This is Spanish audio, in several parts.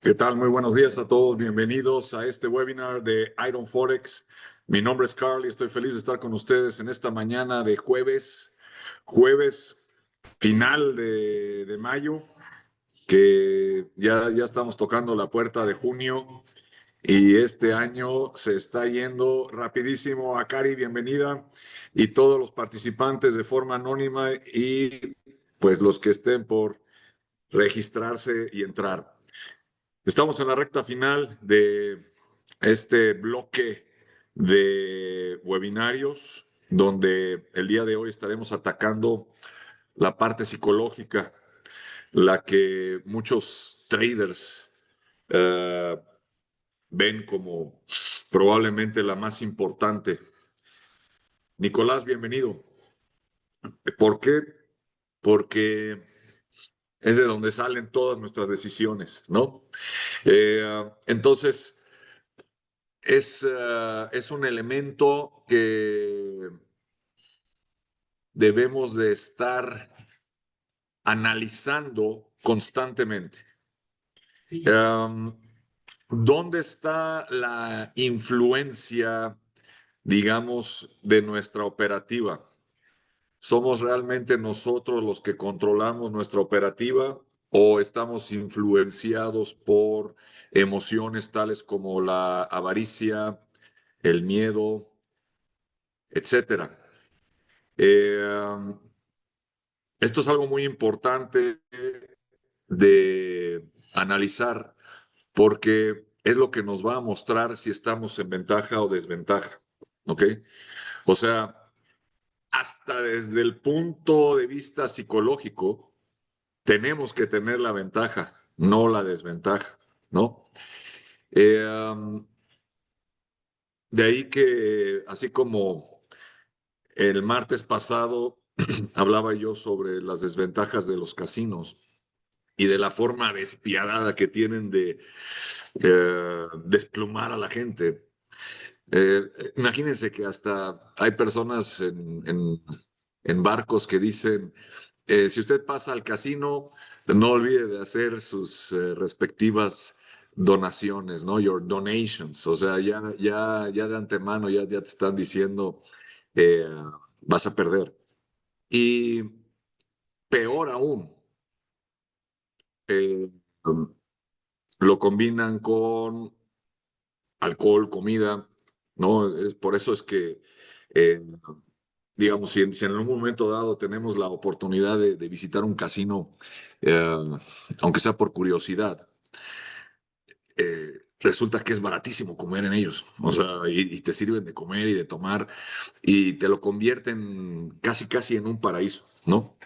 ¿Qué tal? Muy buenos días a todos. Bienvenidos a este webinar de Iron Forex. Mi nombre es Carl y estoy feliz de estar con ustedes en esta mañana de jueves final de mayo, que ya estamos tocando la puerta de junio y este año se está yendo rapidísimo. Akari, bienvenida, y todos los participantes de forma anónima y pues los que estén por registrarse y entrar. Estamos en la recta final de este bloque de webinarios, donde el día de hoy estaremos atacando la parte psicológica, la que muchos traders eh, ven como probablemente la más importante. Nicolás, bienvenido. ¿Por qué? Porque es de donde salen todas nuestras decisiones, ¿no? Entonces, es un elemento que debemos de estar analizando constantemente. Sí. ¿Dónde está la influencia, digamos, de nuestra operativa? ¿Somos realmente nosotros los que controlamos nuestra operativa o estamos influenciados por emociones tales como la avaricia, el miedo, etcétera? Eh, Esto es algo muy importante de analizar porque es lo que nos va a mostrar si estamos en ventaja o desventaja, ¿ok? O sea, hasta desde el punto de vista psicológico, tenemos que tener la ventaja, no la desventaja, ¿no? Eh, um, de ahí que, así como el martes pasado hablaba yo sobre las desventajas de los casinos y de la forma despiadada que tienen de desplumar a la gente. Imagínense que hasta hay personas en barcos que dicen, si usted pasa al casino, no olvide de hacer sus respectivas donaciones, ¿no? Your donations. O sea, ya de antemano ya te están diciendo, eh, vas a perder. Y peor aún, eh, lo combinan con alcohol, comida, ¿no? Por eso es que, eh, digamos, si en algún momento dado tenemos la oportunidad de visitar un casino, eh, aunque sea por curiosidad, resulta que es baratísimo comer en ellos, o sea, y te sirven de comer y de tomar y te lo convierten casi en un paraíso, ¿no?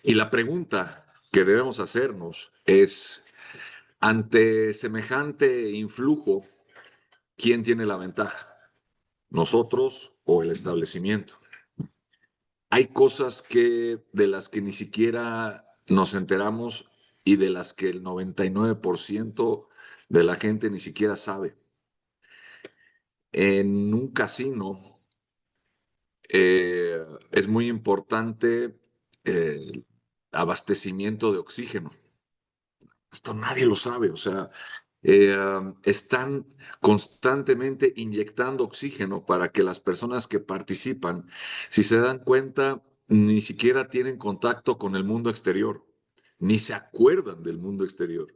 Y la pregunta que debemos hacernos es, ante semejante influjo, ¿quién tiene la ventaja? ¿Nosotros o el establecimiento? Hay cosas de las que ni siquiera nos enteramos y de las que el 99% de la gente ni siquiera sabe. En un casino es muy importante el abastecimiento de oxígeno. Esto nadie lo sabe, o sea, están constantemente inyectando oxígeno para que las personas que participan, si se dan cuenta, ni siquiera tienen contacto con el mundo exterior, ni se acuerdan del mundo exterior.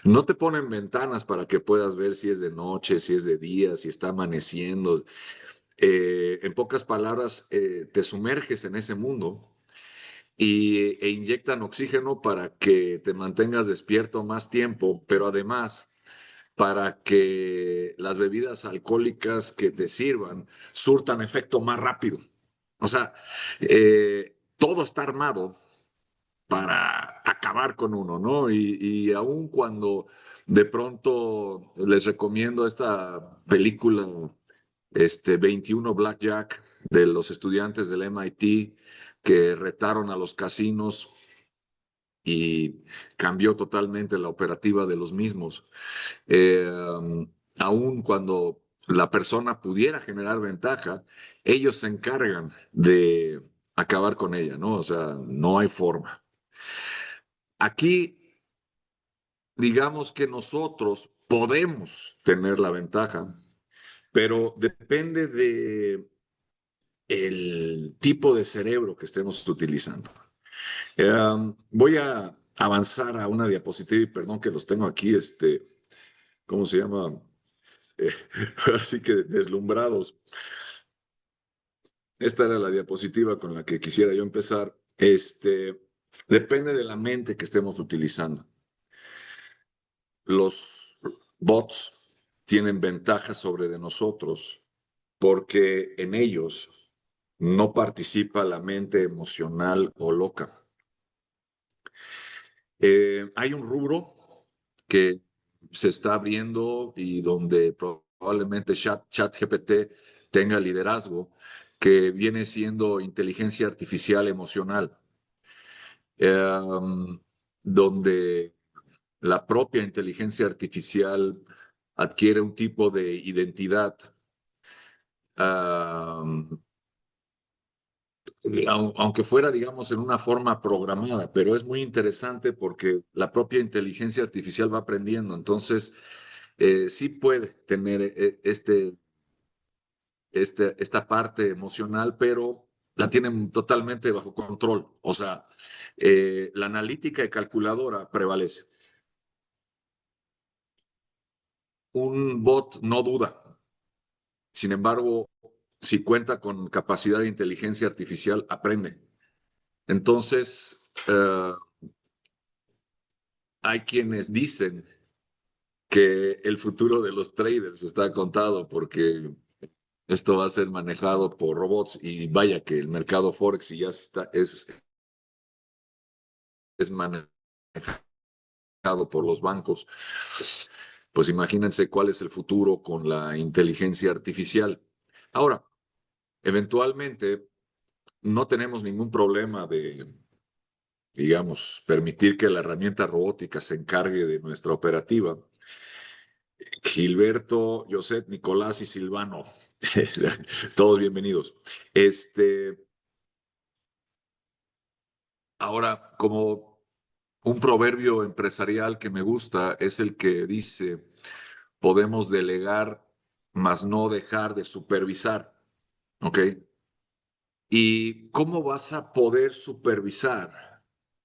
No te ponen ventanas para que puedas ver si es de noche, si es de día, si está amaneciendo. En pocas palabras, te sumerges en ese mundo e inyectan oxígeno para que te mantengas despierto más tiempo, pero además para que las bebidas alcohólicas que te sirvan surtan efecto más rápido. O sea, todo está armado para acabar con uno, ¿no? Y aun cuando de pronto les recomiendo esta película, 21 Blackjack, de los estudiantes del MIT que retaron a los casinos y cambió totalmente la operativa de los mismos. Eh, Aun cuando la persona pudiera generar ventaja, ellos se encargan de acabar con ella, ¿no? O sea, no hay forma. Aquí digamos que nosotros podemos tener la ventaja, pero depende de el tipo de cerebro que estemos utilizando. Voy a avanzar a una diapositiva y perdón que los tengo aquí, ¿cómo se llama? Eh, Así que deslumbrados. Esta era la diapositiva con la que quisiera yo empezar. Depende de la mente que estemos utilizando. Los bots tienen ventajas sobre de nosotros porque en ellos no participa la mente emocional o loca. Hay un rubro que se está abriendo y donde probablemente ChatGPT tenga liderazgo, que viene siendo inteligencia artificial emocional, eh, donde la propia inteligencia artificial adquiere un tipo de identidad, uh, aunque fuera, digamos, en una forma programada, pero es muy interesante porque la propia inteligencia artificial va aprendiendo, entonces sí puede tener esta parte emocional, pero la tienen totalmente bajo control, o sea, la analítica y calculadora prevalece. Un bot no duda. Sin embargo, si cuenta con capacidad de inteligencia artificial, aprende. Entonces, hay quienes dicen que el futuro de los traders está contado porque esto va a ser manejado por robots y vaya que el mercado Forex ya es manejado por los bancos. Pues imagínense cuál es el futuro con la inteligencia artificial. Ahora, eventualmente no tenemos ningún problema de, digamos, permitir que la herramienta robótica se encargue de nuestra operativa. Gilberto, José, Nicolás y Silvano, todos bienvenidos. Ahora, como un proverbio empresarial que me gusta es el que dice, podemos delegar, mas no dejar de supervisar, ¿ok? ¿Y cómo vas a poder supervisar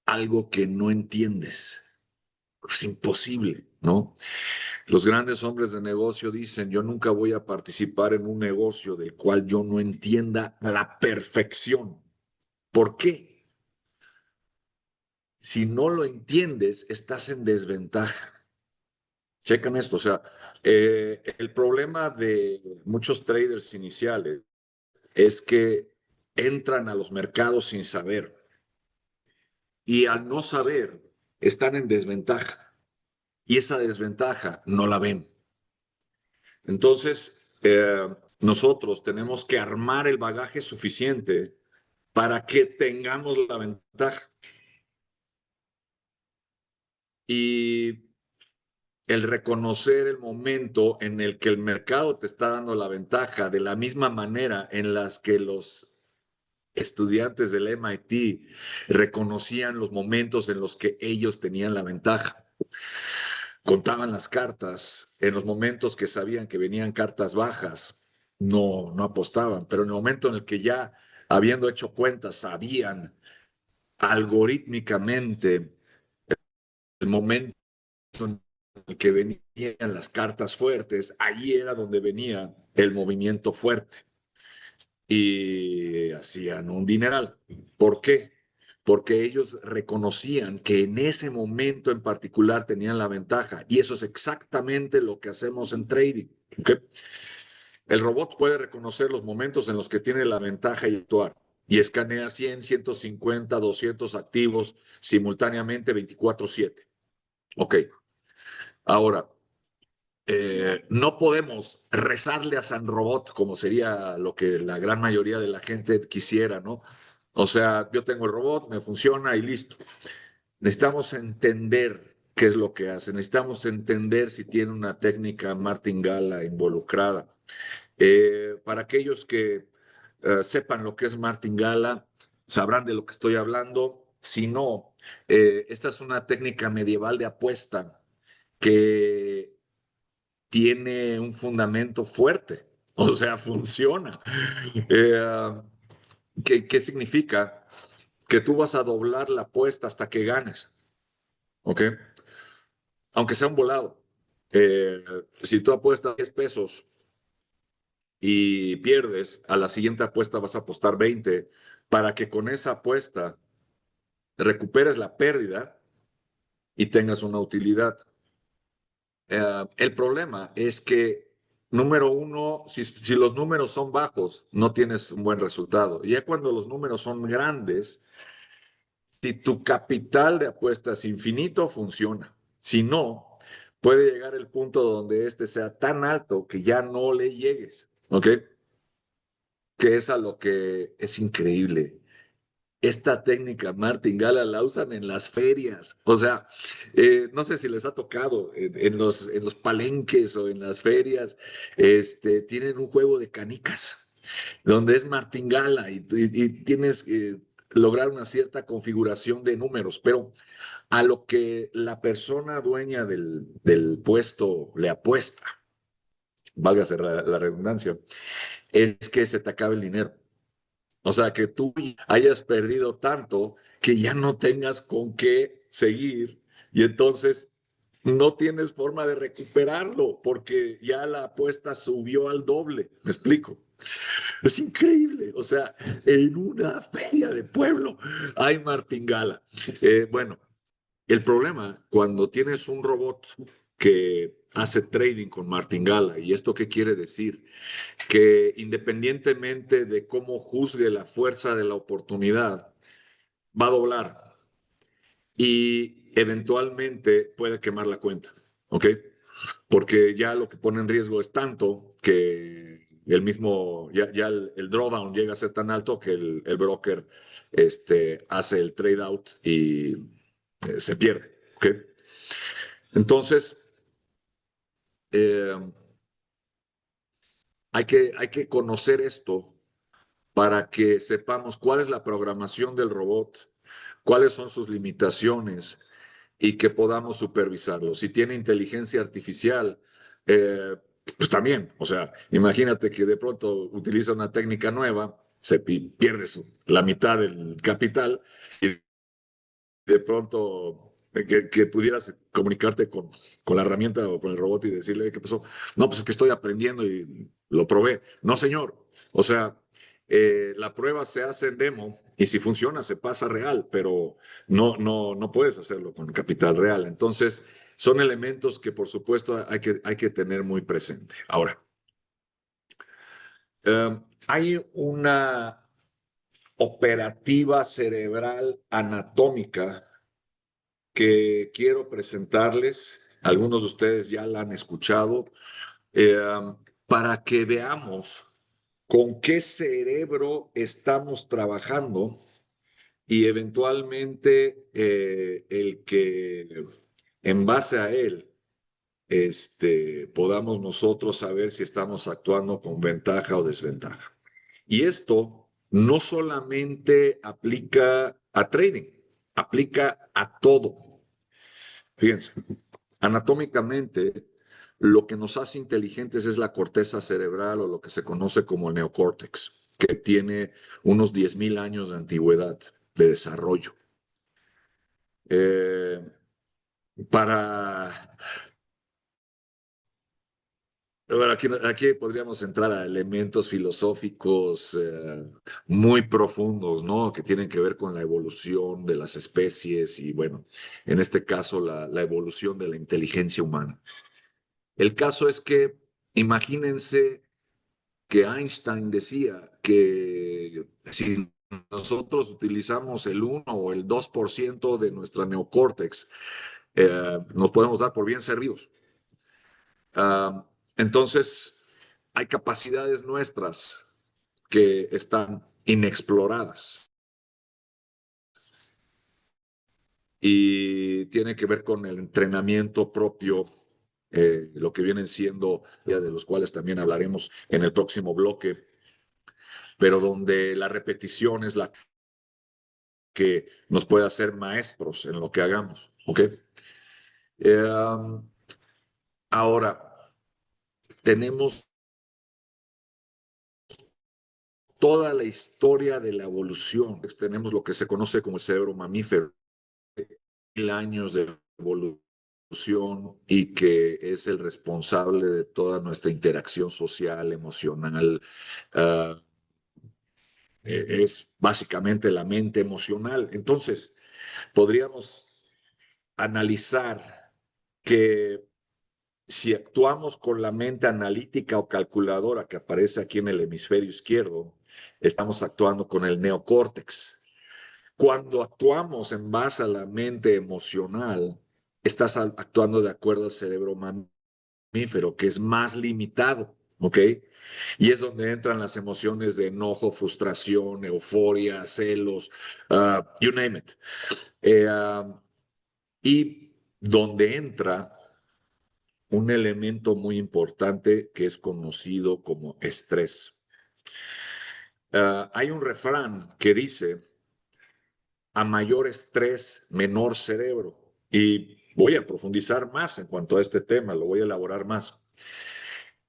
algo que no entiendes? Es imposible, ¿no? Los grandes hombres de negocio dicen, yo nunca voy a participar en un negocio del cual yo no entienda a la perfección. ¿Por qué? Si no lo entiendes, estás en desventaja. Chequen esto, o sea, el problema de muchos traders iniciales es que entran a los mercados sin saber y al no saber están en desventaja y esa desventaja no la ven. Entonces, nosotros tenemos que armar el bagaje suficiente para que tengamos la ventaja. Y el reconocer el momento en el que el mercado te está dando la ventaja, de la misma manera en las que los estudiantes del MIT reconocían los momentos en los que ellos tenían la ventaja. Contaban las cartas en los momentos que sabían que venían cartas bajas, no apostaban, pero en el momento en el que ya habiendo hecho cuentas sabían algorítmicamente el momento en el que venían las cartas fuertes, allí era donde venía el movimiento fuerte y hacían un dineral. ¿Por qué? Porque ellos reconocían que en ese momento en particular tenían la ventaja y eso es exactamente lo que hacemos en trading. ¿Okay? El robot puede reconocer los momentos en los que tiene la ventaja y actuar y escanea 100, 150, 200 activos simultáneamente 24/7. Ok, ahora, no podemos rezarle a San Robot como sería lo que la gran mayoría de la gente quisiera, ¿no? O sea, yo tengo el robot, me funciona y listo. Necesitamos entender qué es lo que hace, necesitamos entender si tiene una técnica martingala involucrada. Para aquellos que sepan lo que es martingala, sabrán de lo que estoy hablando. Si no, esta es una técnica medieval de apuesta que tiene un fundamento fuerte, o sea, funciona. Eh, ¿qué significa? Que tú vas a doblar la apuesta hasta que ganes, ¿ok? Aunque sea un volado. Si tú apuestas 10 pesos y pierdes, a la siguiente apuesta vas a apostar 20 para que con esa apuesta recuperes la pérdida y tengas una utilidad. El problema es que, número uno, si los números son bajos, no tienes un buen resultado. Y ya cuando los números son grandes, si tu capital de apuesta es infinito, funciona. Si no, puede llegar el punto donde este sea tan alto que ya no le llegues, ¿ok? Que es a lo que es increíble. Esta técnica martingala la usan en las ferias. O sea, no sé si les ha tocado en los palenques o en las ferias, tienen un juego de canicas donde es martingala y tienes que lograr una cierta configuración de números, pero a lo que la persona dueña del puesto le apuesta, válgase la redundancia, es que se te acabe el dinero. O sea, que tú hayas perdido tanto que ya no tengas con qué seguir y entonces no tienes forma de recuperarlo porque ya la apuesta subió al doble. ¿Me explico? Es increíble. O sea, en una feria de pueblo hay martingala. Bueno, el problema cuando tienes un robot que hace trading con martingala, ¿y esto qué quiere decir? Que independientemente de cómo juzgue la fuerza de la oportunidad, va a doblar y eventualmente puede quemar la cuenta, ¿ok? Porque ya lo que pone en riesgo es tanto que ya el drawdown llega a ser tan alto que el broker hace el trade out y se pierde, ¿ok? Entonces, eh, hay que conocer esto para que sepamos cuál es la programación del robot, cuáles son sus limitaciones y que podamos supervisarlo. Si tiene inteligencia artificial, pues también, o sea, imagínate que de pronto utiliza una técnica nueva, pierdes la mitad del capital y de pronto que pudieras comunicarte con la herramienta o con el robot y decirle qué pasó. No, pues es que estoy aprendiendo y lo probé. No, señor. O sea, la prueba se hace en demo y si funciona se pasa a real, pero no puedes hacerlo con capital real. Entonces, son elementos que por supuesto hay que tener muy presente. Ahora, hay una operativa cerebral anatómica que quiero presentarles. Algunos de ustedes ya la han escuchado, eh, para que veamos con qué cerebro estamos trabajando y eventualmente el que en base a él podamos nosotros saber si estamos actuando con ventaja o desventaja. Y esto no solamente aplica a trading, aplica a todo. Fíjense, anatómicamente, lo que nos hace inteligentes es la corteza cerebral o lo que se conoce como el neocórtex, que tiene unos 10,000 años de antigüedad de desarrollo. Eh, para Bueno, aquí podríamos entrar a elementos filosóficos muy profundos, ¿no? Que tienen que ver con la evolución de las especies y, bueno, en este caso, la evolución de la inteligencia humana. El caso es que imagínense que Einstein decía que si nosotros utilizamos el 1 o el 2% de nuestra neocórtex, nos podemos dar por bien servidos. Entonces, hay capacidades nuestras que están inexploradas y tiene que ver con el entrenamiento propio, lo que vienen siendo, de los cuales también hablaremos en el próximo bloque, pero donde la repetición es la que nos puede hacer maestros en lo que hagamos, ¿ok? Ahora, tenemos toda la historia de la evolución. Tenemos lo que se conoce como el cerebro mamífero, 1000 años de evolución y que es el responsable de toda nuestra interacción social, emocional. Uh, es básicamente la mente emocional. Entonces, podríamos analizar que si actuamos con la mente analítica o calculadora que aparece aquí en el hemisferio izquierdo, estamos actuando con el neocórtex. Cuando actuamos en base a la mente emocional, estás actuando de acuerdo al cerebro mamífero, que es más limitado, ¿ok? Y es donde entran las emociones de enojo, frustración, euforia, celos, you name it. Y donde entra un elemento muy importante que es conocido como estrés. Hay un refrán que dice, a mayor estrés, menor cerebro. Y voy a profundizar más en cuanto a este tema, lo voy a elaborar más.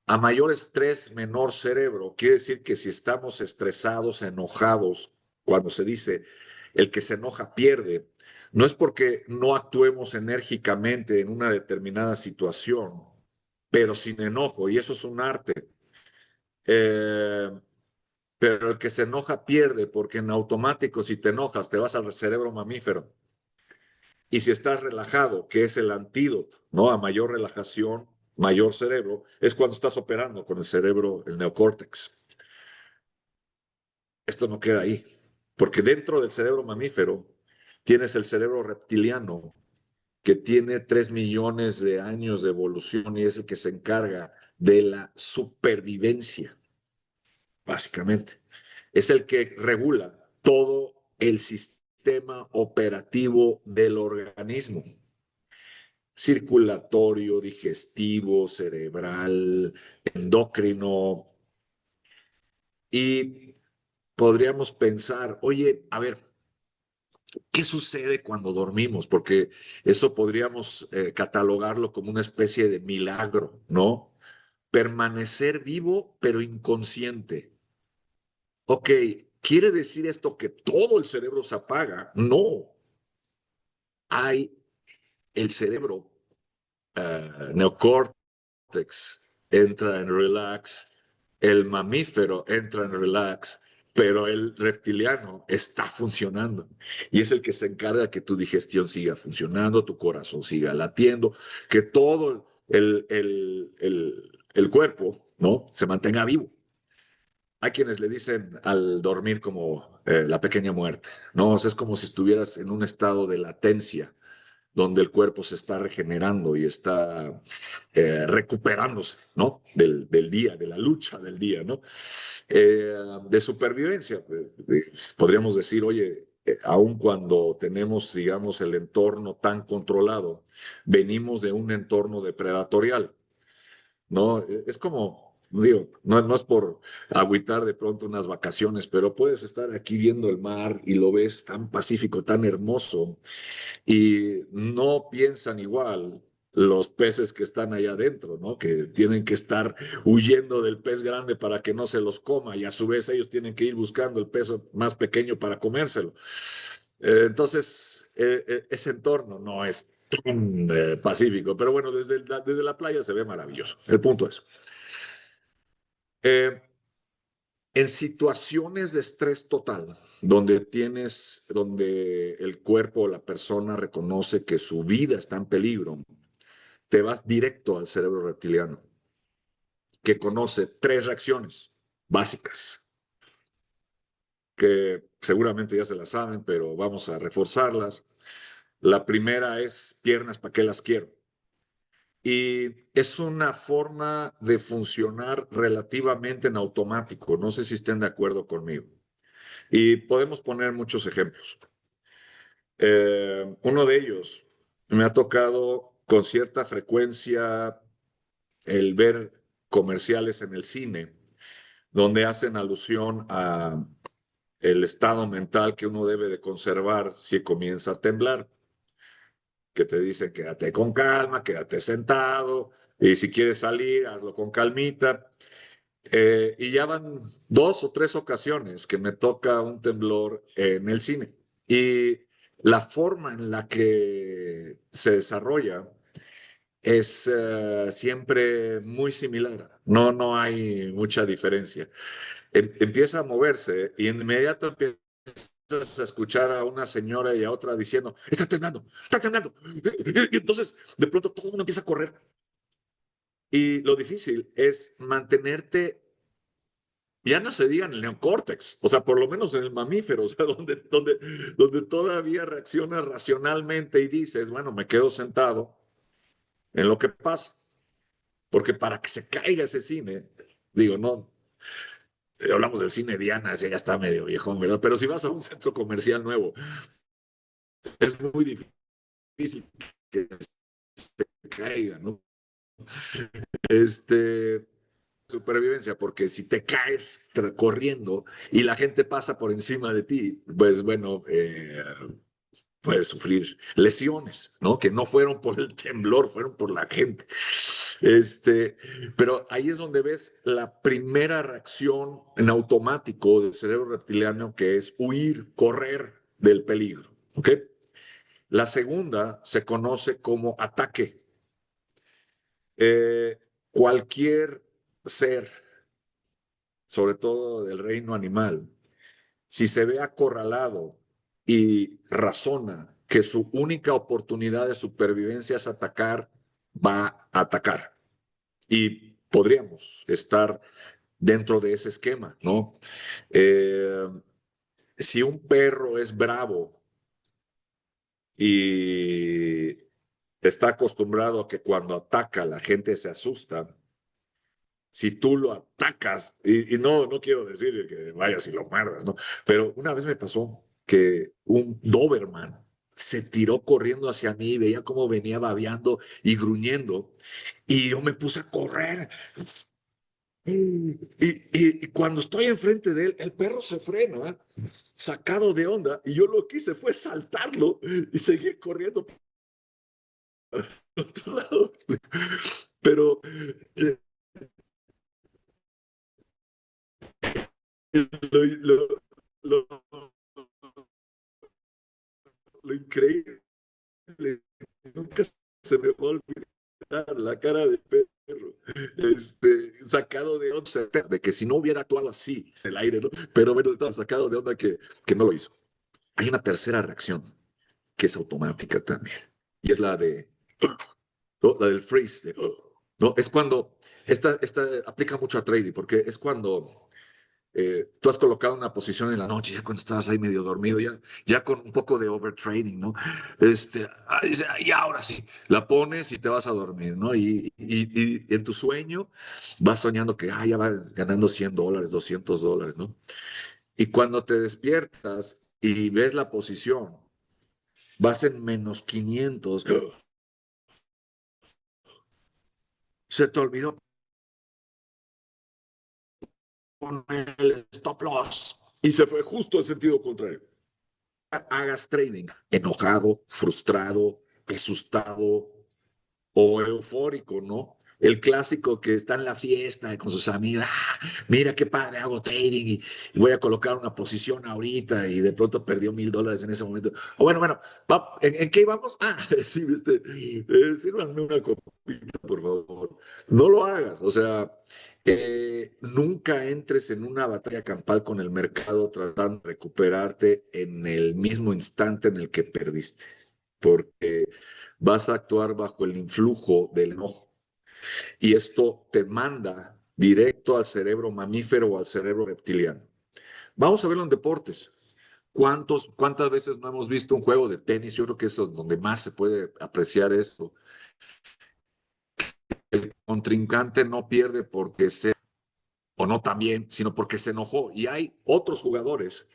A mayor estrés, menor cerebro. Quiere decir que si estamos estresados, enojados, cuando se dice el que se enoja pierde, no es porque no actuemos enérgicamente en una determinada situación, pero sin enojo, y eso es un arte. Eh, pero el que se enoja pierde, porque en automático, si te enojas, te vas al cerebro mamífero. Y si estás relajado, que es el antídoto, ¿no? A mayor relajación, mayor cerebro, es cuando estás operando con el cerebro, el neocórtex. Esto no queda ahí, porque dentro del cerebro mamífero tienes el cerebro reptiliano, que tiene 3 millones de años de evolución y es el que se encarga de la supervivencia, básicamente. Es el que regula todo el sistema operativo del organismo, circulatorio, digestivo, cerebral, endocrino. Y podríamos pensar, oye, a ver, ¿qué sucede cuando dormimos? Porque eso podríamos catalogarlo como una especie de milagro, ¿no? Permanecer vivo pero inconsciente. Ok, ¿quiere decir esto que todo el cerebro se apaga? No, hay el cerebro neocórtex entra en relax, el mamífero entra en relax, pero el reptiliano está funcionando y es el que se encarga de que tu digestión siga funcionando, tu corazón siga latiendo, que todo el cuerpo, ¿no?, se mantenga vivo. Hay quienes le dicen al dormir como la pequeña muerte, ¿no? O sea, es como si estuvieras en un estado de latencia, donde el cuerpo se está regenerando y está recuperándose, ¿no? Del día, de la lucha del día, ¿no? De supervivencia. Podríamos decir, oye, aun cuando tenemos, digamos, el entorno tan controlado, venimos de un entorno depredatorial, ¿no? Es como, digo, no es por agüitar de pronto unas vacaciones, pero puedes estar aquí viendo el mar y lo ves tan pacífico, tan hermoso, y no piensan igual los peces que están allá adentro, ¿no? Que tienen que estar huyendo del pez grande para que no se los coma y a su vez ellos tienen que ir buscando el pez más pequeño para comérselo. Entonces, ese entorno no es tan pacífico, pero bueno, desde la playa se ve maravilloso. El punto es, eh, en situaciones de estrés total, donde el cuerpo o la persona reconoce que su vida está en peligro, te vas directo al cerebro reptiliano, que conoce 3 reacciones básicas, que seguramente ya se las saben, pero vamos a reforzarlas. La primera es piernas, ¿para qué las quiero? Y es una forma de funcionar relativamente en automático. No sé si estén de acuerdo conmigo. Y podemos poner muchos ejemplos. Uno de ellos, me ha tocado con cierta frecuencia el ver comerciales en el cine donde hacen alusión a el estado mental que uno debe de conservar si comienza a temblar, que te dicen quédate con calma, quédate sentado, y si quieres salir, hazlo con calmita. Y ya van 2 o 3 ocasiones que me toca un temblor en el cine. Y la forma en la que se desarrolla es siempre muy similar. No, no hay mucha diferencia. Empieza a moverse y inmediato empiezas a escuchar a una señora y a otra diciendo, está temblando, está temblando. Y entonces, de pronto todo el mundo empieza a correr. Y lo difícil es mantenerte, ya no se diga en el neocórtex, o sea, por lo menos en el mamífero, o sea, donde todavía reaccionas racionalmente y dices, bueno, me quedo sentado en lo que pasa. Porque para que se caiga ese cine, digo, no, hablamos del cine Diana, ese ya está medio viejón, ¿verdad? Pero si vas a un centro comercial nuevo, es muy difícil que se caiga, ¿no? Este, supervivencia, porque si te caes corriendo y la gente pasa por encima de ti, pues bueno, puedes sufrir lesiones, ¿no? Que no fueron por el temblor, fueron por la gente. Pero ahí es donde ves la primera reacción en automático del cerebro reptiliano, que es huir, correr del peligro, ¿ok? La segunda se conoce como ataque. Eh, Cualquier ser, sobre todo del reino animal, si se ve acorralado y razona que su única oportunidad de supervivencia es atacar, va a atacar. Y podríamos estar dentro de ese esquema, ¿no? Eh, si un perro es bravo y está acostumbrado a que cuando ataca la gente se asusta, si tú lo atacas, y no, no quiero decir que vayas y lo muerdas, ¿no? Pero una vez me pasó que un Doberman se tiró corriendo hacia mí, veía cómo venía babeando y gruñendo, y yo me puse a correr. Y cuando estoy enfrente de él, el perro se frena, sacado de onda, y yo lo que hice fue saltarlo y seguir corriendo por otro lado. Pero eh, lo, lo, lo increíble, nunca se me va a olvidar la cara de perro, sacado de onda, de que si no hubiera actuado así en el aire, ¿no? Pero bueno, estaba sacado de onda que no lo hizo. Hay una tercera reacción que es automática también, y es la de, ¿no? La del freeze, ¿no? Es cuando, esta aplica mucho a trading, porque es cuando tú has colocado una posición en la noche, ya cuando estabas ahí medio dormido, ya con un poco de overtrading, ¿no? Y ahora sí, la pones y te vas a dormir, ¿no? Y en tu sueño vas soñando que ya vas ganando $100, $200, ¿no? Y cuando te despiertas y ves la posición, vas en -500, se te olvidó poner el stop loss y se fue justo en sentido contrario. Hagas trading enojado, frustrado, asustado o eufórico, ¿no? El clásico que está en la fiesta con sus amigos, mira qué padre, hago trading y voy a colocar una posición ahorita y de pronto perdió $1000 en ese momento. O bueno, ¿en qué íbamos? Sí, sírvanme una copita, por favor. No lo hagas, o sea, nunca entres en una batalla campal con el mercado tratando de recuperarte en el mismo instante en el que perdiste, porque vas a actuar bajo el influjo del enojo. Y esto te manda directo al cerebro mamífero o al cerebro reptiliano. Vamos a verlo en deportes. ¿Cuántas veces no hemos visto un juego de tenis? Yo creo que eso es donde más se puede apreciar esto. El contrincante no pierde porque se, o no también, sino porque se enojó. Y hay otros jugadores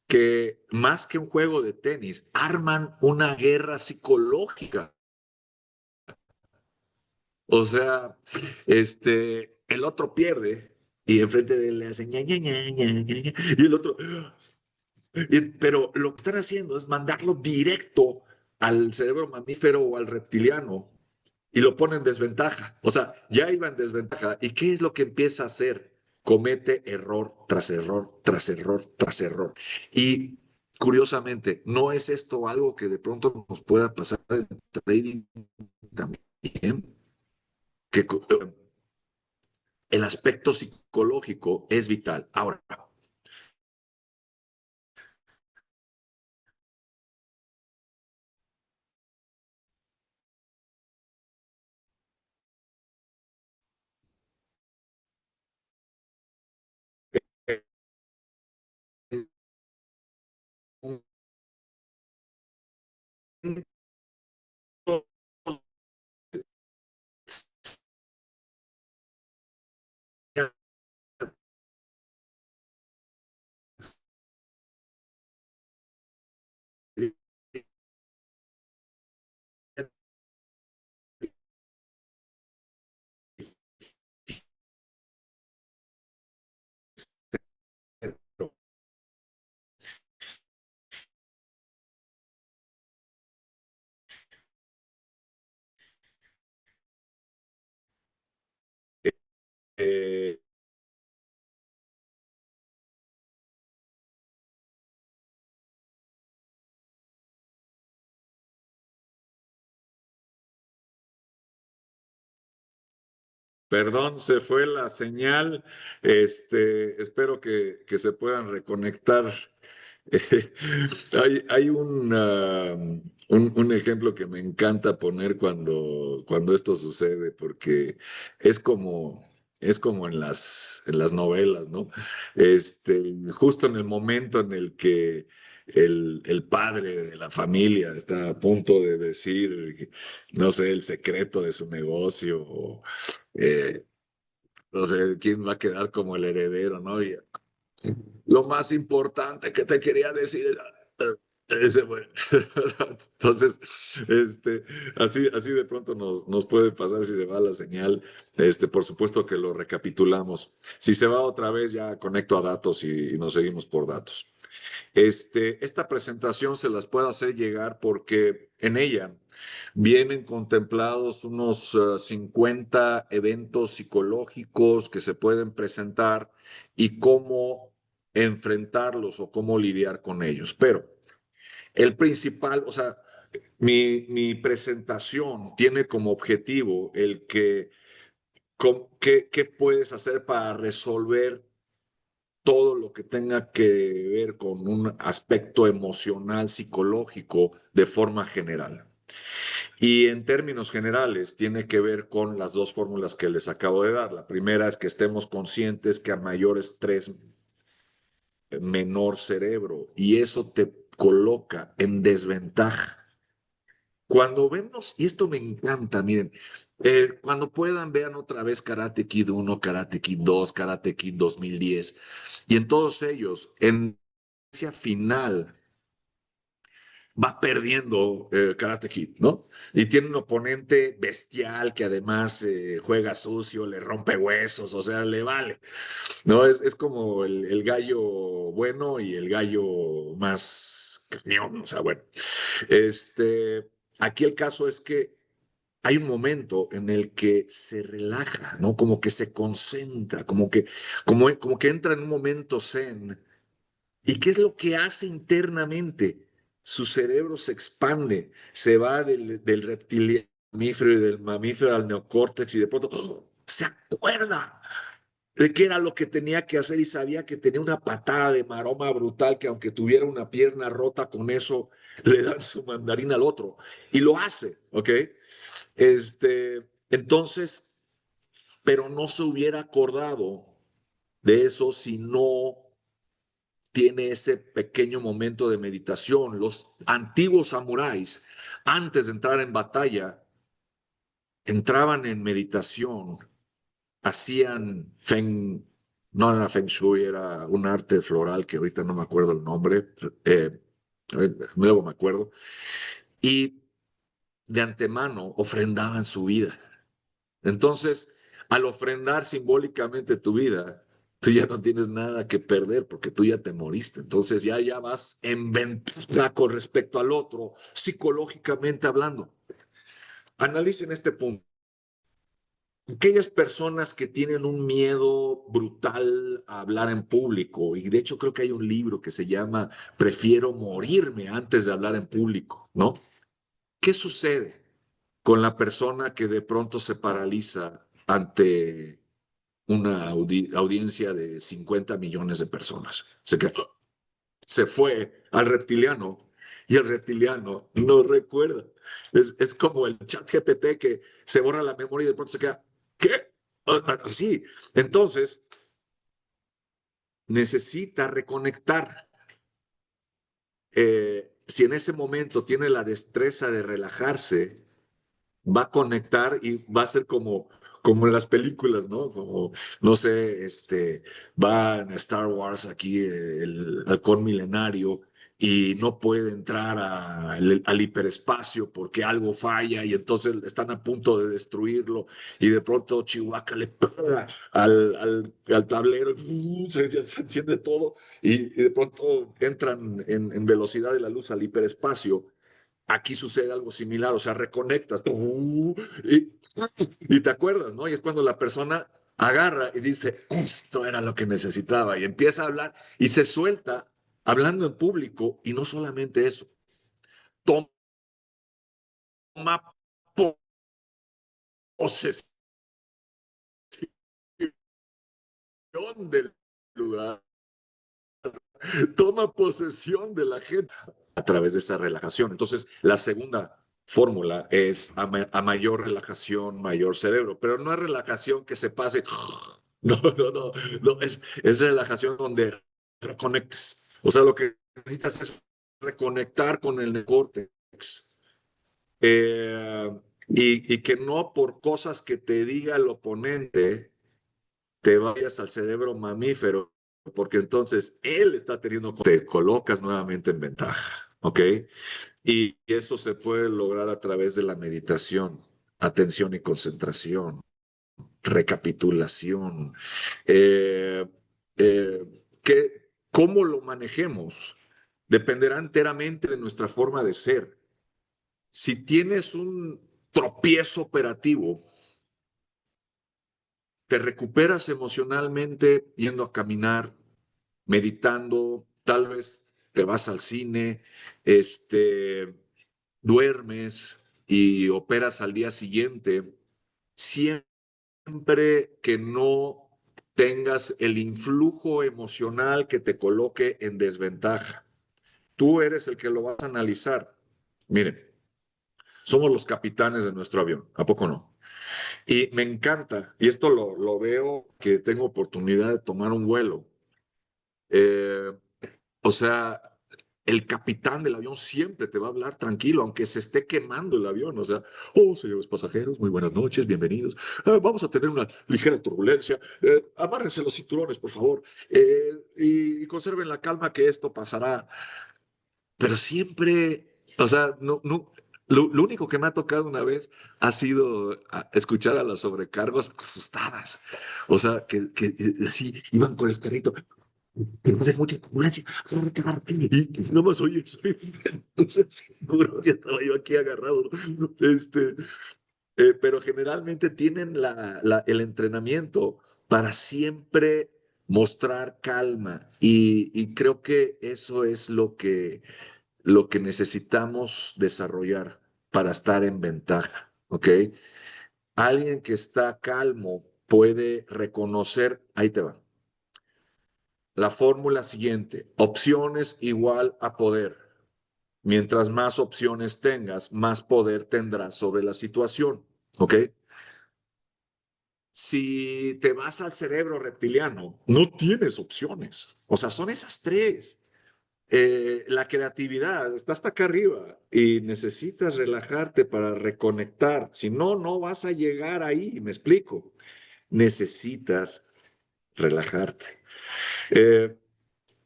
que más que un juego de tenis, arman una guerra psicológica. O sea, el otro pierde y enfrente de él le hace ña, ña, ña, ña, ña, ña, y el otro, pero lo que están haciendo es mandarlo directo al cerebro mamífero o al reptiliano y lo pone en desventaja. O sea, ya iba en desventaja. ¿Y qué es lo que empieza a hacer? Comete error tras error, tras error, tras error. Y curiosamente, ¿no es esto algo que de pronto nos pueda pasar en trading también? Que el aspecto psicológico es vital. Ahora, eh, perdón, se fue la señal. Espero que se puedan reconectar. Hay un ejemplo que me encanta poner cuando esto sucede, porque es como, es como en las novelas, ¿no? Justo en el momento en el que el padre de la familia está a punto de decir, no sé, el secreto de su negocio, o, eh, no sé, quién va a quedar como el heredero, ¿no? Y lo más importante que te quería decir es... Ese, bueno. Entonces, este, así de pronto nos puede pasar si se va la señal. Por supuesto que lo recapitulamos. Si se va otra vez, ya conecto a datos y nos seguimos por datos. Esta presentación se las puedo hacer llegar porque en ella vienen contemplados unos 50 eventos psicológicos que se pueden presentar y cómo enfrentarlos o cómo lidiar con ellos. Pero el principal, o sea, mi presentación tiene como objetivo el que, qué puedes hacer para resolver todo lo que tenga que ver con un aspecto emocional, psicológico, de forma general. Y en términos generales, tiene que ver con las dos fórmulas que les acabo de dar. La primera es que estemos conscientes que a mayor estrés, menor cerebro, y eso te coloca en desventaja. Cuando vemos, y esto me encanta, miren, cuando puedan, vean otra vez Karate Kid 1, Karate Kid 2, Karate Kid 2010, y en todos ellos, en la final, va perdiendo Karate Kid, ¿no? Y tiene un oponente bestial que además juega sucio, le rompe huesos, o sea, le vale, ¿no? Es como el gallo bueno y el gallo más cañón, o sea, bueno. Aquí el caso es que hay un momento en el que se relaja, ¿no? Como que se concentra, como que entra en un momento zen. ¿Y qué es lo que hace internamente? Su cerebro se expande, se va del reptiliano mamífero y del mamífero al neocórtex y de pronto ¡oh! Se acuerda de qué era lo que tenía que hacer y sabía que tenía una patada de maroma brutal que aunque tuviera una pierna rota con eso le dan su mandarín al otro y lo hace, ¿ok? Entonces, pero no se hubiera acordado de eso si no tiene ese pequeño momento de meditación. Los antiguos samuráis, antes de entrar en batalla, entraban en meditación, hacían feng, no era feng shui, era un arte floral que ahorita no me acuerdo el nombre, eh, luego me acuerdo, y de antemano ofrendaban su vida. Entonces, al ofrendar simbólicamente tu vida, Tú ya no tienes nada que perder porque tú ya te moriste. Entonces ya vas en ventaja con respecto al otro, psicológicamente hablando. Analicen este punto. Aquellas personas que tienen un miedo brutal a hablar en público, y de hecho creo que hay un libro que se llama Prefiero morirme antes de hablar en público, ¿no? ¿Qué sucede con la persona que de pronto se paraliza ante una audiencia de 50 millones de personas? Se fue al reptiliano y el reptiliano no recuerda. Es como el chat GPT que se borra la memoria y de pronto se queda, ¿qué? Así. Entonces, necesita reconectar. Si en ese momento tiene la destreza de relajarse, va a conectar y va a ser como en las películas, ¿no? Como, no sé, va en Star Wars aquí el halcón milenario y no puede entrar al hiperespacio porque algo falla y entonces están a punto de destruirlo y de pronto Chihuahua le pega al tablero, se enciende todo y de pronto entran en velocidad de la luz al hiperespacio. Aquí sucede algo similar, o sea, reconectas y te acuerdas, ¿no? Y es cuando la persona agarra y dice, esto era lo que necesitaba, y empieza a hablar y se suelta hablando en público, y no solamente eso, toma posesión del lugar, toma posesión de la gente a través de esa relajación. Entonces, la segunda fórmula es a mayor relajación, mayor cerebro, pero no es relajación que se pase, no, es relajación donde reconectes. O sea, lo que necesitas es reconectar con el córtex. Eh, y que no por cosas que te diga el oponente te vayas al cerebro mamífero, porque entonces él está teniendo, te colocas nuevamente en ventaja, ¿ok? Y eso se puede lograr a través de la meditación, atención y concentración, recapitulación, eh, eh, que cómo lo manejemos dependerá enteramente de nuestra forma de ser. Si tienes un tropiezo operativo, te recuperas emocionalmente yendo a caminar, meditando, tal vez te vas al cine, duermes y operas al día siguiente, siempre que no tengas el influjo emocional que te coloque en desventaja. Tú eres el que lo vas a analizar. Miren, somos los capitanes de nuestro avión, ¿a poco no? Y me encanta, y esto lo veo que tengo oportunidad de tomar un vuelo. Eh, o sea, el capitán del avión siempre te va a hablar tranquilo, aunque se esté quemando el avión. O sea, oh, señores pasajeros, muy buenas noches, bienvenidos. Vamos a tener una ligera turbulencia. Amárrense los cinturones, por favor, y conserven la calma que esto pasará. Pero siempre, o sea, lo único que me ha tocado una vez ha sido escuchar a las sobrecargos asustadas. O sea, que así iban con el carrito. Entonces, mucha turbulencia. Y no más oye, soy entonces, seguro que estaba yo aquí agarrado, ¿no? Pero generalmente tienen el entrenamiento para siempre mostrar calma y creo que eso es lo que necesitamos desarrollar para estar en ventaja, ¿ok? Alguien que está calmo puede reconocer, ahí te va, la fórmula siguiente, opciones igual a poder. Mientras más opciones tengas, más poder tendrás sobre la situación, ¿ok? Si te vas al cerebro reptiliano, no tienes opciones. O sea, son esas tres. La creatividad está hasta acá arriba y necesitas relajarte para reconectar. Si no, no vas a llegar ahí. Me explico. Necesitas relajarte. Eh,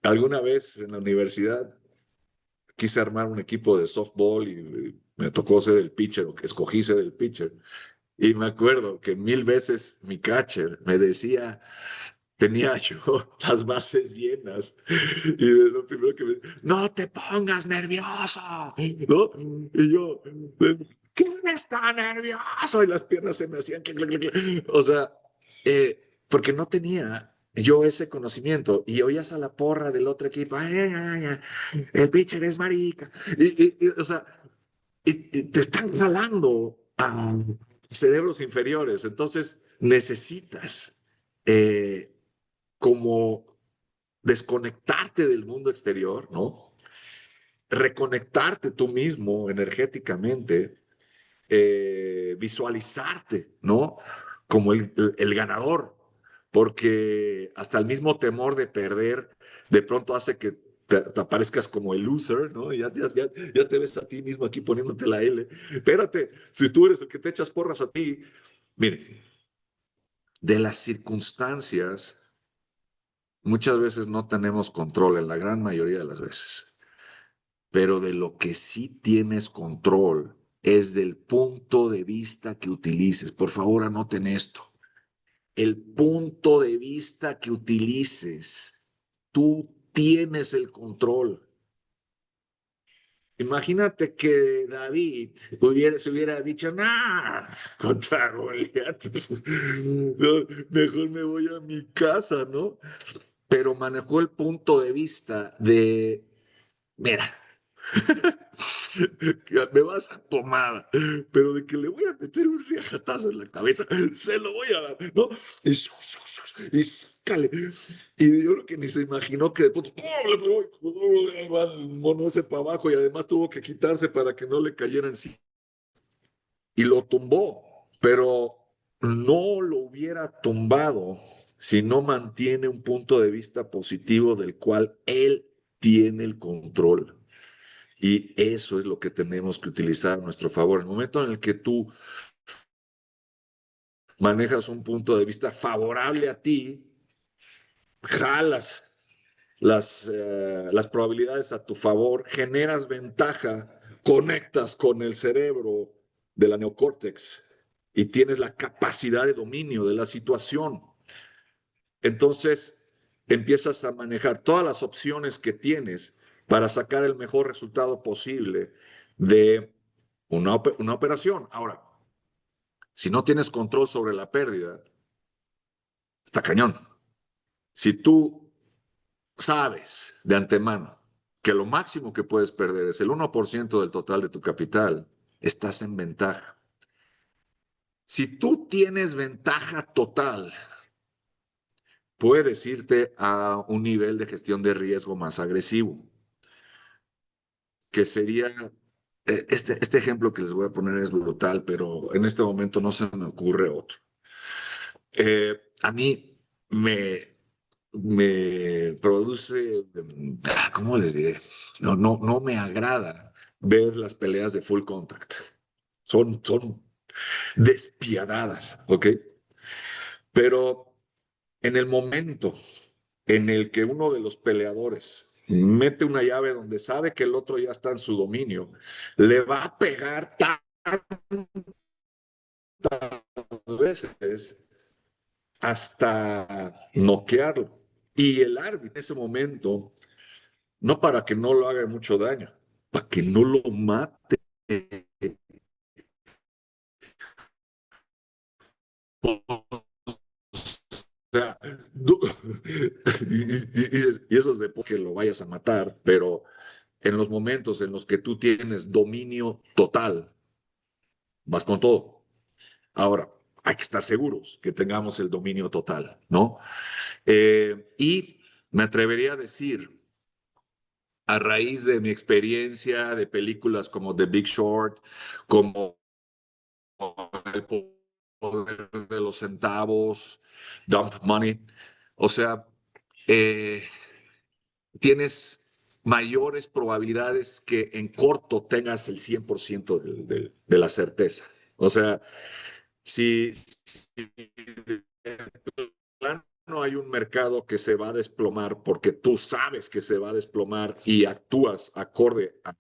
alguna vez en la universidad quise armar un equipo de softball y me tocó ser el pitcher o que escogí ser el pitcher. Y me acuerdo que 1000 veces mi catcher me decía, tenía yo las bases llenas. Y lo primero que me dice, no te pongas nervioso, ¿no? Y yo, ¿quién está nervioso? Y las piernas se me hacían, o sea, porque no tenía yo ese conocimiento y oías a la porra del otro equipo, ay, ay, ay, ay, el pitcher es marica. O sea, y te están jalando a cerebros inferiores. Entonces necesitas como desconectarte del mundo exterior, ¿no? Reconectarte tú mismo energéticamente, visualizarte, ¿no? Como el ganador, porque hasta el mismo temor de perder de pronto hace que te aparezcas como el loser, ¿no? Ya te ves a ti mismo aquí poniéndote la L. Espérate, si tú eres el que te echas porras a ti, mire, de las circunstancias muchas veces no tenemos control, en la gran mayoría de las veces, pero de lo que sí tienes control es del punto de vista que utilices. Por favor, anoten esto. El punto de vista que utilices, tú tienes el control. Imagínate que David se hubiera dicho, nah, contra Goliat, no, mejor me voy a mi casa, ¿no? Pero manejó el punto de vista de, mira, me vas a tomar, pero de que le voy a meter un riajatazo en la cabeza, se lo voy a dar, ¿no? Y sácale. Y yo creo que ni se imaginó que de pronto, ¡pum! Le pegó, va el mono ese para abajo y además tuvo que quitarse para que no le cayera encima. Y lo tumbó, pero no lo hubiera tumbado si no mantiene un punto de vista positivo del cual él tiene el control. Y eso es lo que tenemos que utilizar a nuestro favor. El momento en el que tú manejas un punto de vista favorable a ti, jalas las probabilidades a tu favor, generas ventaja, conectas con el cerebro de la neocórtex y tienes la capacidad de dominio de la situación. Entonces empiezas a manejar todas las opciones que tienes para sacar el mejor resultado posible de una operación. Ahora, si no tienes control sobre la pérdida, está cañón. Si tú sabes de antemano que lo máximo que puedes perder es el 1% del total de tu capital, estás en ventaja. Si tú tienes ventaja total, puedes irte a un nivel de gestión de riesgo más agresivo, que sería, este ejemplo que les voy a poner es brutal, pero en este momento no se me ocurre otro. A mí me produce, ¿cómo les diré? No me agrada ver las peleas de full contact. Son despiadadas, ¿ok? Pero en el momento en el que uno de los peleadores mete una llave donde sabe que el otro ya está en su dominio, le va a pegar tantas veces hasta noquearlo. Y el árbitro en ese momento, no para que no lo haga mucho daño, para que no lo mate. O sea, y eso es de que lo vayas a matar, pero en los momentos en los que tú tienes dominio total, vas con todo. Ahora, hay que estar seguros que tengamos el dominio total, ¿no? Y me atrevería a decir, a raíz de mi experiencia de películas como The Big Short, como El poder de los centavos, Dump Money, o sea, eh, tienes mayores probabilidades que en corto tengas el 100% de la certeza. O sea, si no hay un mercado que se va a desplomar porque tú sabes que se va a desplomar y actúas acorde a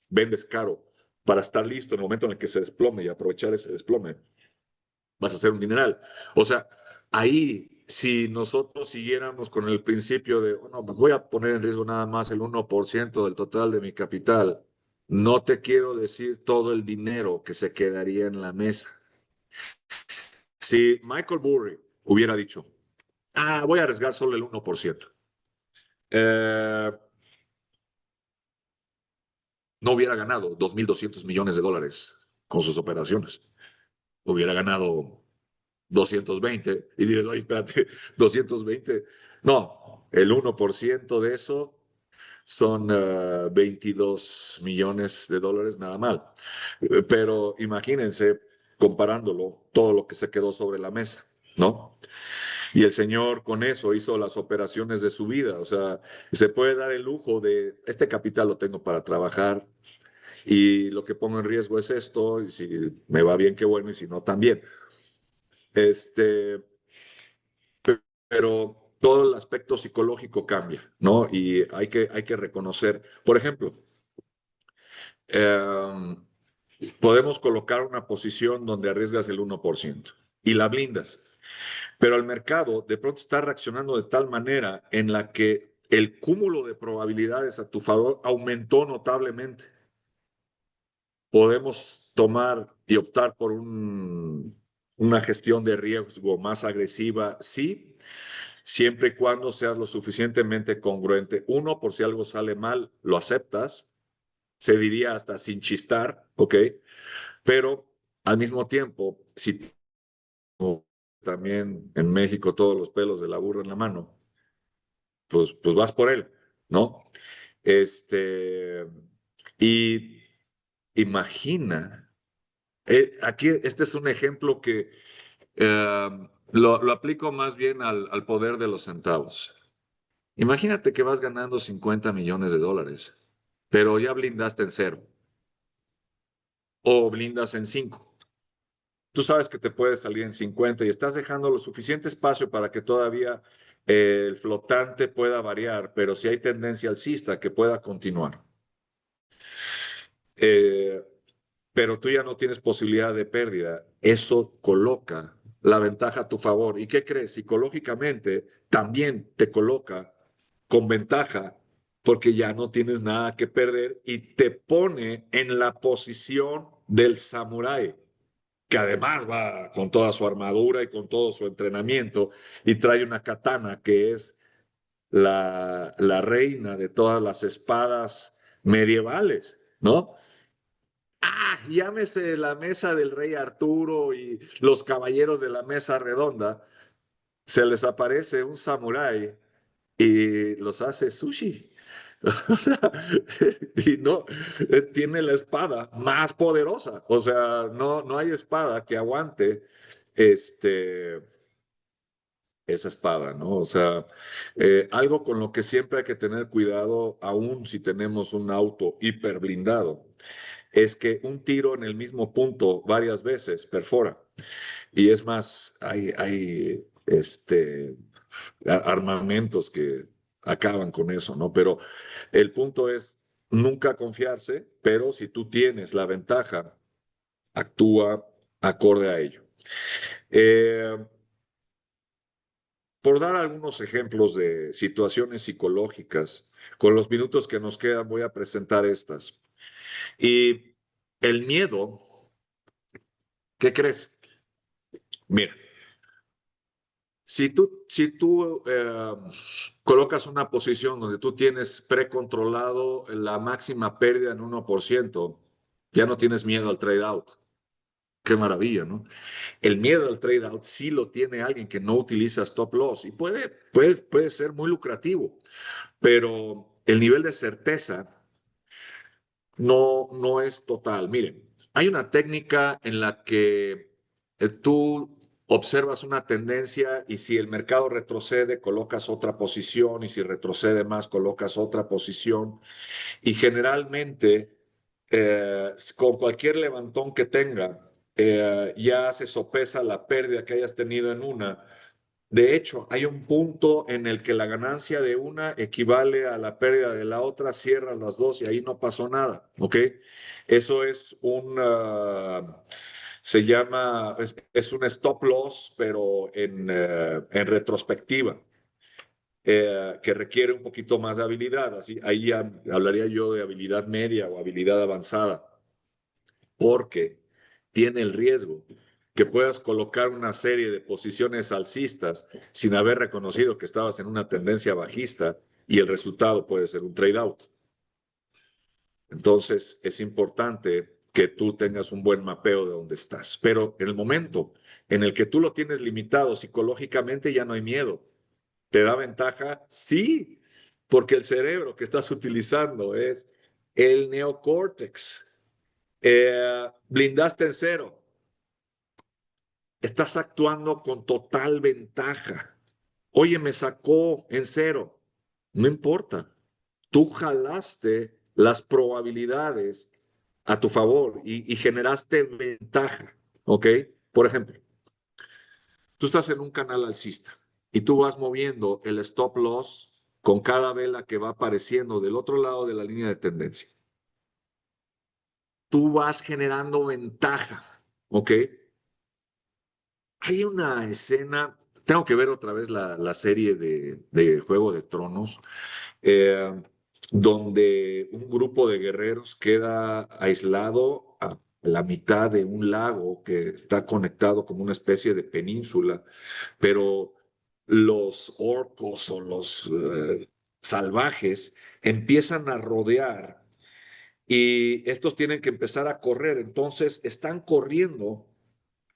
vendes caro para estar listo en el momento en el que se desplome y aprovechar ese desplome, vas a hacer un dineral. O sea, ahí si nosotros siguiéramos con el principio de, oh, no, pues voy a poner en riesgo nada más el 1% del total de mi capital, no te quiero decir todo el dinero que se quedaría en la mesa. Si Michael Burry hubiera dicho, voy a arriesgar solo el 1%, eh, no hubiera ganado 2.200 millones de dólares con sus operaciones. Hubiera ganado 220 y dices, oye, espérate, 220. No, el 1% de eso son 22 millones de dólares, nada mal. Pero imagínense, comparándolo, todo lo que se quedó sobre la mesa, ¿no? Y el señor con eso hizo las operaciones de su vida, o sea, se puede dar el lujo de, este capital lo tengo para trabajar y lo que pongo en riesgo es esto, y si me va bien, qué bueno, y si no, también. Este, pero todo el aspecto psicológico cambia, ¿no? Y hay que reconocer, por ejemplo, eh, podemos colocar una posición donde arriesgas el 1% y la blindas, pero el mercado de pronto está reaccionando de tal manera en la que el cúmulo de probabilidades a tu favor aumentó notablemente. Podemos tomar y optar por una gestión de riesgo más agresiva, sí, siempre y cuando seas lo suficientemente congruente. Uno, por si algo sale mal, lo aceptas, se diría hasta sin chistar, ¿ok? Pero al mismo tiempo, si también en México todos los pelos de la burra en la mano, pues vas por él, ¿no? Este, y imagina, aquí este es un ejemplo que lo aplico más bien al poder de los centavos. Imagínate que vas ganando 50 millones de dólares, pero ya blindaste en cero o blindas en 5. Tú sabes que te puedes salir en 50 y estás dejando lo suficiente espacio para que todavía el flotante pueda variar, pero si hay tendencia alcista que pueda continuar. Eh, pero tú ya no tienes posibilidad de pérdida. Eso coloca la ventaja a tu favor. ¿Y qué crees? Psicológicamente también te coloca con ventaja porque ya no tienes nada que perder y te pone en la posición del samurái, que además va con toda su armadura y con todo su entrenamiento y trae una katana que es la reina de todas las espadas medievales, ¿no? Llámese la mesa del rey Arturo y los caballeros de la mesa redonda, se les aparece un samurái y los hace sushi. O sea, y no, tiene la espada más poderosa. O sea, no hay espada que aguante este, esa espada, ¿no? O sea, algo con lo que siempre hay que tener cuidado, aún si tenemos un auto hiper blindado, es que un tiro en el mismo punto varias veces perfora. Y es más, hay armamentos que acaban con eso, ¿no? Pero el punto es nunca confiarse, pero si tú tienes la ventaja, actúa acorde a ello. Eh, por dar algunos ejemplos de situaciones psicológicas, con los minutos que nos quedan voy a presentar estas. Y el miedo, ¿qué crees? Mira, si tú colocas una posición donde tú tienes precontrolado la máxima pérdida en 1%, ya no tienes miedo al trade out. Qué maravilla, ¿no? El miedo al trade out sí lo tiene alguien que no utiliza stop loss y puede ser muy lucrativo, pero el nivel de certeza no es total. Miren, hay una técnica en la que tú observas una tendencia y si el mercado retrocede, colocas otra posición y si retrocede más, colocas otra posición. Y generalmente, con cualquier levantón que tenga, ya se sopesa la pérdida que hayas tenido en una. De hecho, hay un punto en el que la ganancia de una equivale a la pérdida de la otra, cierran las dos y ahí no pasó nada, ¿ok? Eso es Se llama, es un stop loss, pero en retrospectiva, que requiere un poquito más de habilidad. Así, ahí ya hablaría yo de habilidad media o habilidad avanzada, porque tiene el riesgo que puedas colocar una serie de posiciones alcistas sin haber reconocido que estabas en una tendencia bajista y el resultado puede ser un trade out. Entonces es importante que tú tengas un buen mapeo de dónde estás. Pero en el momento en el que tú lo tienes limitado psicológicamente ya no hay miedo. ¿Te da ventaja? Sí, porque el cerebro que estás utilizando es el neocórtex. Blindaste en cero. Estás actuando con total ventaja. Oye, me sacó en cero. No importa. Tú jalaste las probabilidades a tu favor y generaste ventaja. ¿Ok? Por ejemplo, tú estás en un canal alcista y tú vas moviendo el stop loss con cada vela que va apareciendo del otro lado de la línea de tendencia. Tú vas generando ventaja. ¿Ok? Hay una escena, tengo que ver otra vez la serie de Juego de Tronos, eh, donde un grupo de guerreros queda aislado a la mitad de un lago que está conectado como una especie de península, pero los orcos o los salvajes empiezan a rodear y estos tienen que empezar a correr, entonces están corriendo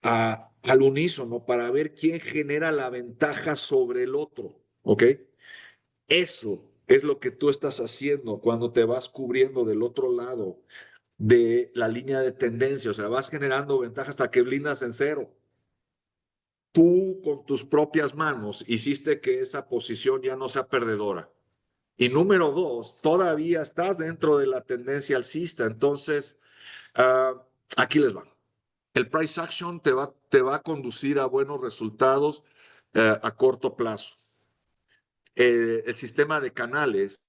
al unísono para ver quién genera la ventaja sobre el otro, ¿ok? Eso es lo que tú estás haciendo cuando te vas cubriendo del otro lado de la línea de tendencia, o sea, vas generando ventaja hasta que blindas en cero. Tú con tus propias manos hiciste que esa posición ya no sea perdedora. Y número dos, todavía estás dentro de la tendencia alcista, entonces aquí les va. El price action te va a conducir a buenos resultados a corto plazo. El sistema de canales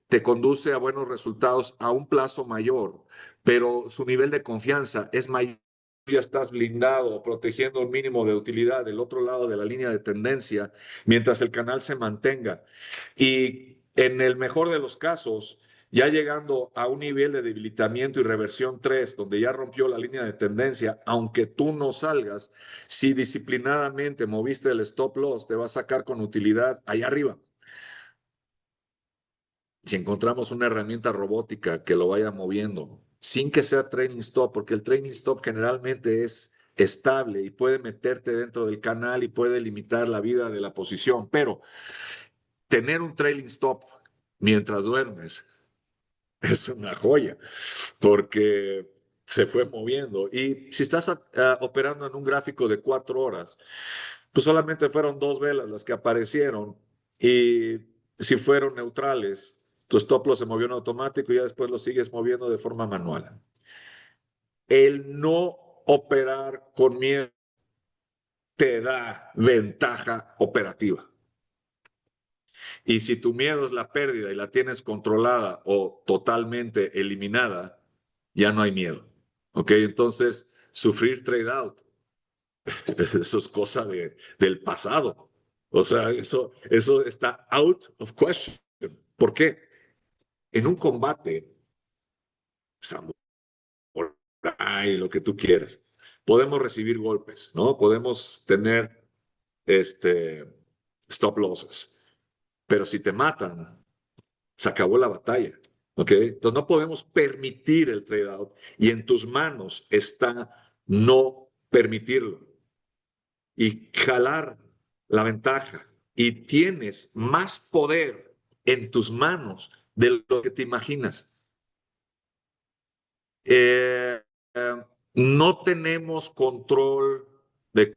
te conduce a buenos resultados a un plazo mayor, pero su nivel de confianza es mayor. Ya estás blindado, protegiendo un mínimo de utilidad del otro lado de la línea de tendencia, mientras el canal se mantenga. Y en el mejor de los casos, ya llegando a un nivel de debilitamiento y reversión 3, donde ya rompió la línea de tendencia, aunque tú no salgas, si disciplinadamente moviste el stop loss, te va a sacar con utilidad allá arriba. Si encontramos una herramienta robótica que lo vaya moviendo, sin que sea trailing stop, porque el trailing stop generalmente es estable y puede meterte dentro del canal y puede limitar la vida de la posición, pero tener un trailing stop mientras duermes es una joya, porque se fue moviendo. Y si estás operando en un gráfico de 4 horas, pues solamente fueron 2 velas las que aparecieron y si fueron neutrales, tu stop loss se movió en automático y ya después lo sigues moviendo de forma manual. El no operar con miedo te da ventaja operativa. Y si tu miedo es la pérdida y la tienes controlada o totalmente eliminada, ya no hay miedo. ¿Ok? Entonces, sufrir trade out, eso es cosa del pasado. O sea, eso está out of question. ¿Por qué? En un combate, samurai, lo que tú quieras, podemos recibir golpes, ¿no? Podemos tener este, stop losses. Pero si te matan, se acabó la batalla. ¿Ok? Entonces no podemos permitir el trade out y en tus manos está no permitirlo y jalar la ventaja y tienes más poder en tus manos de lo que te imaginas. Eh, eh, no tenemos control de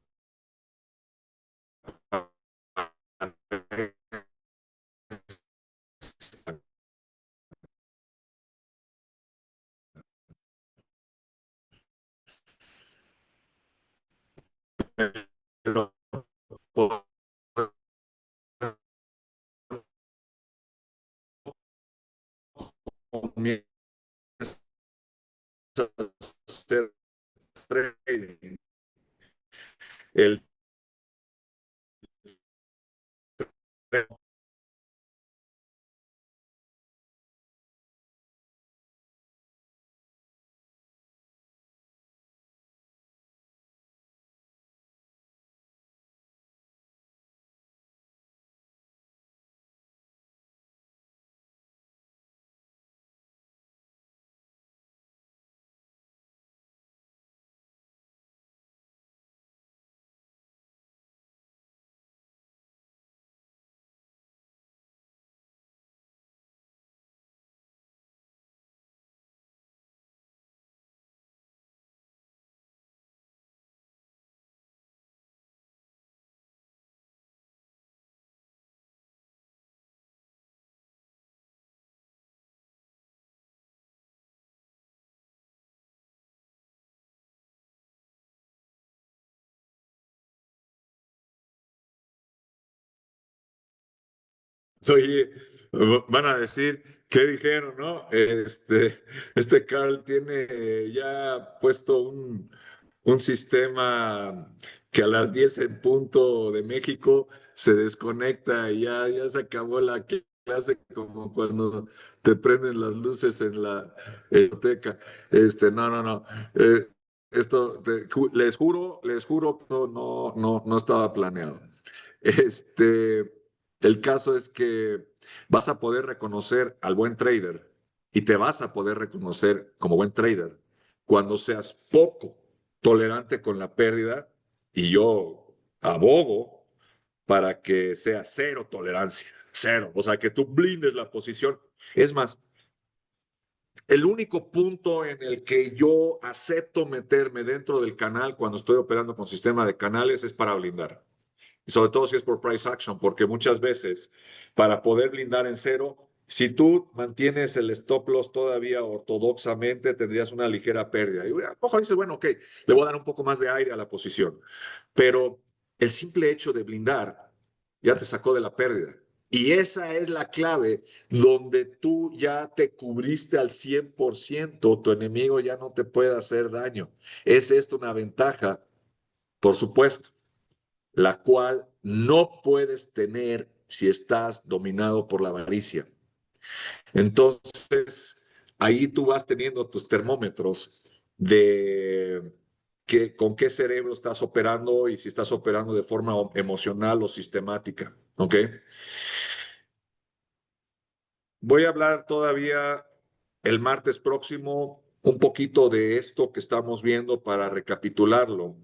trading. El Oye, van a decir, ¿qué dijeron, no? Este Carl tiene ya puesto un sistema que a las 10 en punto de México se desconecta y ya se acabó la clase, como cuando te prenden las luces en la biblioteca. No, no, no. Eh, les juro, no estaba planeado. Este, el caso es que vas a poder reconocer al buen trader y te vas a poder reconocer como buen trader cuando seas poco tolerante con la pérdida, y yo abogo para que sea cero tolerancia, cero, o sea, que tú blindes la posición. Es más, el único punto en el que yo acepto meterme dentro del canal cuando estoy operando con sistema de canales es para blindar. Y sobre todo si es por price action, porque muchas veces para poder blindar en cero, si tú mantienes el stop loss todavía ortodoxamente, tendrías una ligera pérdida. Y a lo mejor dices, bueno, ok, le voy a dar un poco más de aire a la posición. Pero el simple hecho de blindar ya te sacó de la pérdida. Y esa es la clave donde tú ya te cubriste al 100%, tu enemigo ya no te puede hacer daño. ¿Es esto una ventaja? Por supuesto, la cual no puedes tener si estás dominado por la avaricia. Entonces, ahí tú vas teniendo tus termómetros de con qué cerebro estás operando y si estás operando de forma emocional o sistemática. ¿Ok? Voy a hablar todavía el martes próximo un poquito de esto que estamos viendo para recapitularlo.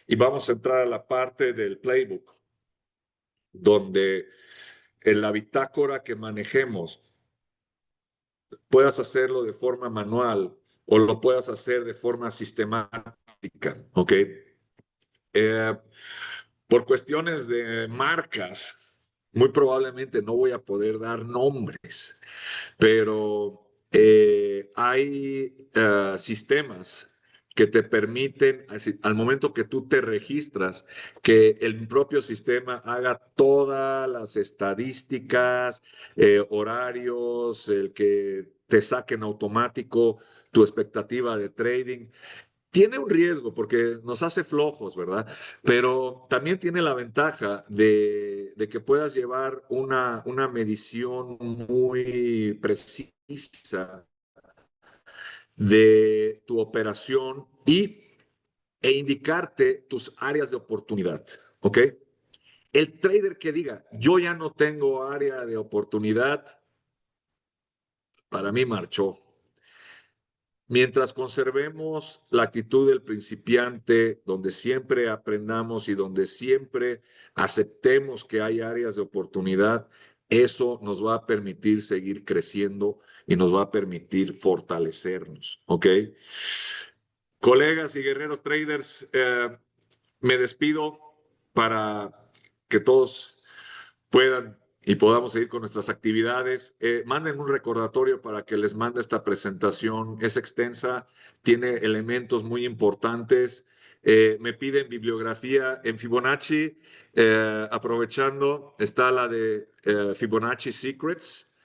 Y vamos a entrar a la parte del playbook, donde en la bitácora que manejemos puedas hacerlo de forma manual o lo puedas hacer de forma sistemática, ¿ok? Eh, por cuestiones de marcas, muy probablemente no voy a poder dar nombres, pero hay sistemas que te permiten, al momento que tú te registras, que el propio sistema haga todas las estadísticas, horarios, el que te saquen automático tu expectativa de trading. Tiene un riesgo porque nos hace flojos, ¿verdad? Pero también tiene la ventaja de que puedas llevar una medición muy precisa de tu operación e indicarte tus áreas de oportunidad, ¿ok? El trader que diga, yo ya no tengo área de oportunidad, para mí marchó. Mientras conservemos la actitud del principiante, donde siempre aprendamos y donde siempre aceptemos que hay áreas de oportunidad, eso nos va a permitir seguir creciendo y nos va a permitir fortalecernos, ¿ok? Colegas y guerreros traders, me despido para que todos puedan y podamos seguir con nuestras actividades. Manden un recordatorio para que les mande esta presentación. Es extensa, tiene elementos muy importantes. Me piden bibliografía en Fibonacci. Aprovechando, está la de Fibonacci Secrets,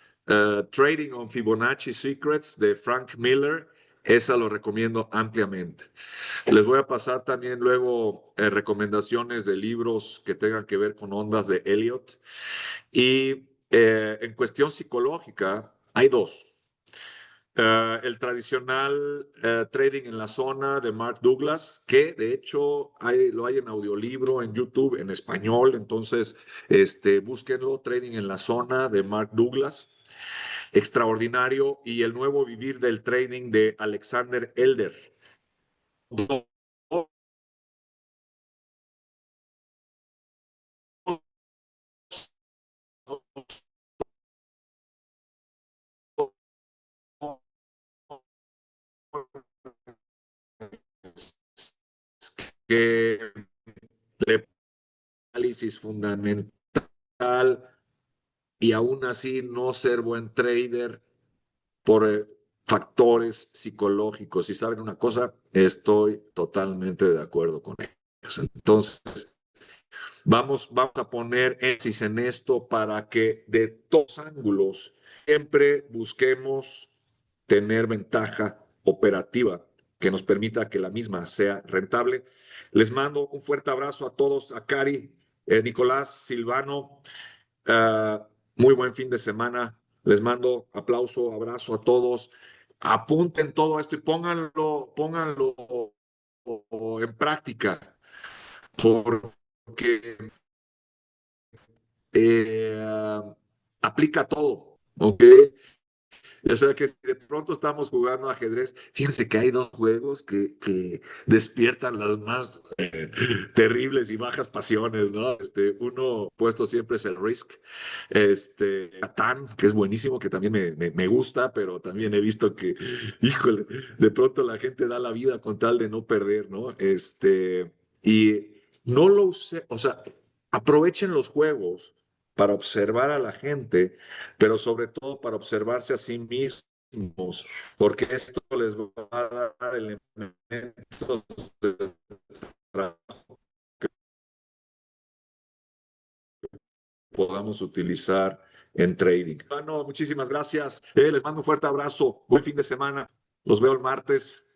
Trading on Fibonacci Secrets de Frank Miller. esa lo recomiendo ampliamente. Les voy a pasar también luego recomendaciones de libros que tengan que ver con ondas de Elliot. Y en cuestión psicológica, hay dos. El tradicional Trading en la Zona de Mark Douglas, que de hecho lo hay en audiolibro en YouTube en español, entonces búsquenlo, Trading en la Zona de Mark Douglas, extraordinario, y El Nuevo Vivir del Trading de Alexander Elder. Que le análisis fundamental y aún así no ser buen trader por factores psicológicos. Y saben una cosa, estoy totalmente de acuerdo con ellos. Entonces, vamos a poner énfasis en esto para que de todos ángulos siempre busquemos tener ventaja operativa que nos permita que la misma sea rentable. Les mando un fuerte abrazo a todos, a Cari, Nicolás, Silvano. Muy buen fin de semana. Les mando aplauso, abrazo a todos. Apunten todo esto y pónganlo en práctica, porque eh, aplica todo, ¿ok? O sea que si de pronto estamos jugando ajedrez, fíjense que hay dos juegos que despiertan las más terribles y bajas pasiones, ¿no? Uno puesto siempre es el Risk, Catán, que es buenísimo, que también me gusta, pero también he visto que, híjole, de pronto la gente da la vida con tal de no perder, ¿no? Y no lo usé, o sea, aprovechen los juegos para observar a la gente, pero sobre todo para observarse a sí mismos, porque esto les va a dar elementos de trabajo que podamos utilizar en trading. Bueno, muchísimas gracias. Les mando un fuerte abrazo. Buen fin de semana. Los veo el martes.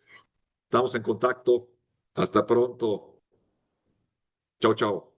Estamos en contacto. Hasta pronto. Chao, chao.